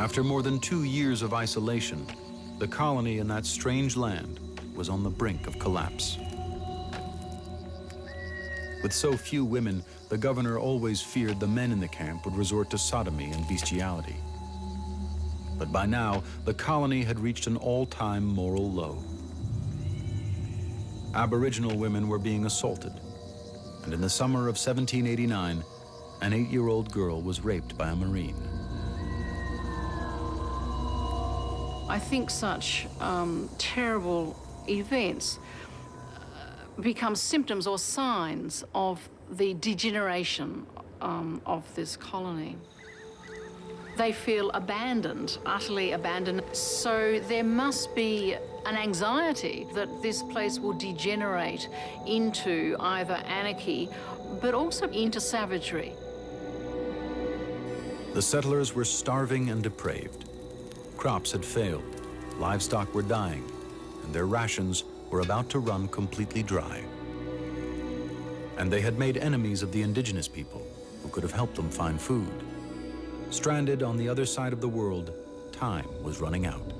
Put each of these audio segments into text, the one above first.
After more than 2 years of isolation, the colony in that strange land was on the brink of collapse. With so few women, the governor always feared the men in the camp would resort to sodomy and bestiality. But by now, the colony had reached an all-time moral low. Aboriginal women were being assaulted, and in the summer of 1789, an 8-year-old girl was raped by a Marine. I think such terrible events become symptoms or signs of the degeneration of this colony. They feel abandoned, utterly abandoned. So there must be an anxiety that this place will degenerate into either anarchy, but also into savagery. The settlers were starving and depraved. Crops had failed, livestock were dying, and their rations were about to run completely dry. And they had made enemies of the indigenous people who could have helped them find food. Stranded on the other side of the world, time was running out.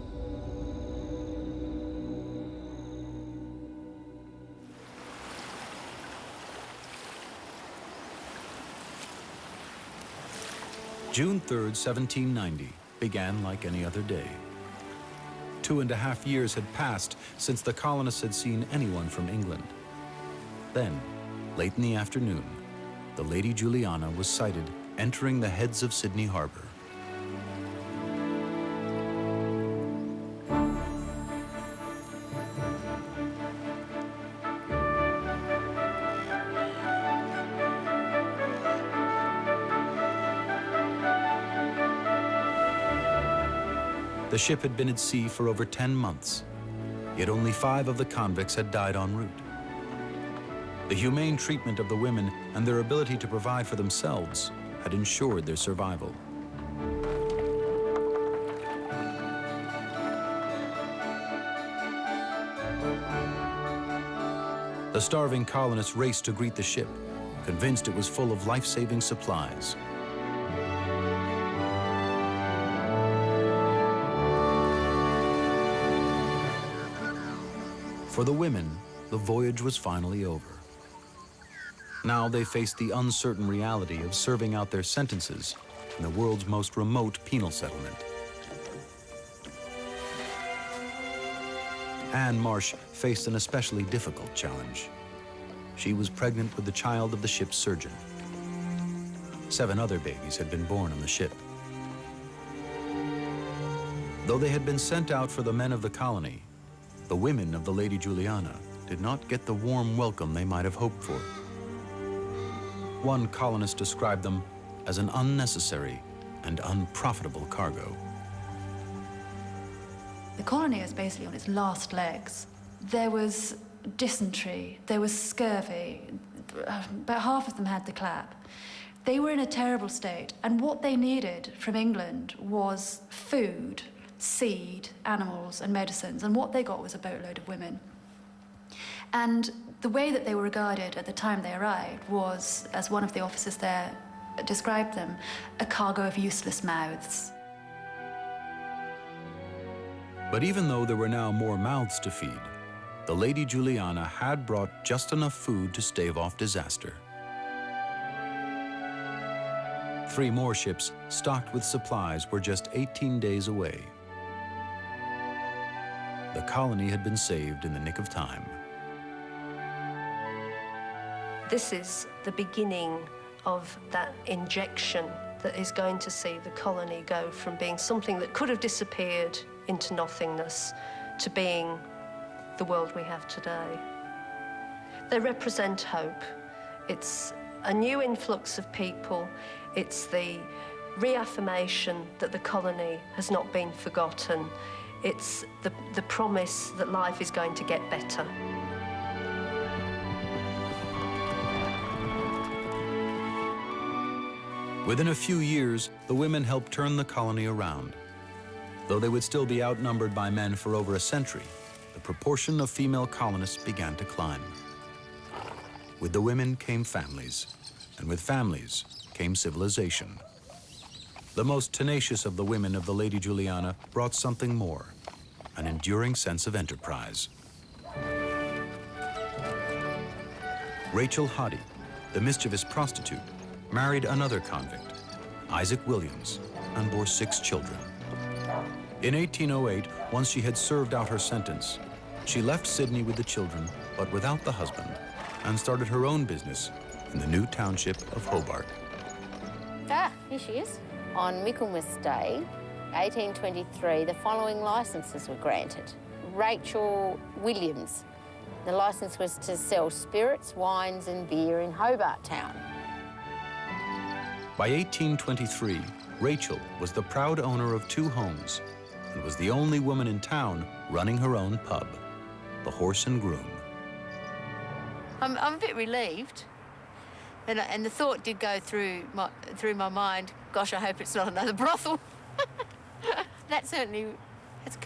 June 3rd, 1790, began like any other day. 2.5 years had passed since the colonists had seen anyone from England. Then, late in the afternoon, the Lady Juliana was sighted entering the Heads of Sydney Harbor. The ship had been at sea for over 10 months, yet only 5 of the convicts had died en route. The humane treatment of the women and their ability to provide for themselves had ensured their survival. The starving colonists raced to greet the ship, convinced it was full of life-saving supplies. For the women, the voyage was finally over. Now they faced the uncertain reality of serving out their sentences in the world's most remote penal settlement. Anne Marsh faced an especially difficult challenge. She was pregnant with the child of the ship's surgeon. 7 other babies had been born on the ship. Though they had been sent out for the men of the colony, the women of the Lady Juliana did not get the warm welcome they might have hoped for. One colonist described them as an unnecessary and unprofitable cargo. The colony is basically on its last legs. There was dysentery, there was scurvy, about half of them had the clap. They were in a terrible state, and what they needed from England was food, seed, animals, and medicines, and what they got was a boatload of women. And the way that they were regarded at the time they arrived was, as one of the officers there described them, a cargo of useless mouths. But even though there were now more mouths to feed, the Lady Juliana had brought just enough food to stave off disaster. 3 more ships stocked with supplies were just 18 days away. The colony had been saved in the nick of time. This is the beginning of that injection that is going to see the colony go from being something that could have disappeared into nothingness to being the world we have today. They represent hope. It's a new influx of people. It's the reaffirmation that the colony has not been forgotten. It's the promise that life is going to get better. Within a few years, the women helped turn the colony around. Though they would still be outnumbered by men for over a century, the proportion of female colonists began to climb. With the women came families, and with families came civilization. The most tenacious of the women of the Lady Juliana brought something more, an enduring sense of enterprise. Rachel Hoddy, the mischievous prostitute, married another convict, Isaac Williams, and bore 6 children. In 1808, once she had served out her sentence, she left Sydney with the children, but without the husband, and started her own business in the new township of Hobart. Ah, here she is. On Michaelmas Day, 1823, the following licences were granted. Rachel Williams. The licence was to sell spirits, wines and beer in Hobart Town. By 1823, Rachel was the proud owner of 2 homes and was the only woman in town running her own pub, the Horse and Groom. I'm a bit relieved. And the thought did go through my mind, gosh, I hope it's not another brothel. That certainly, it's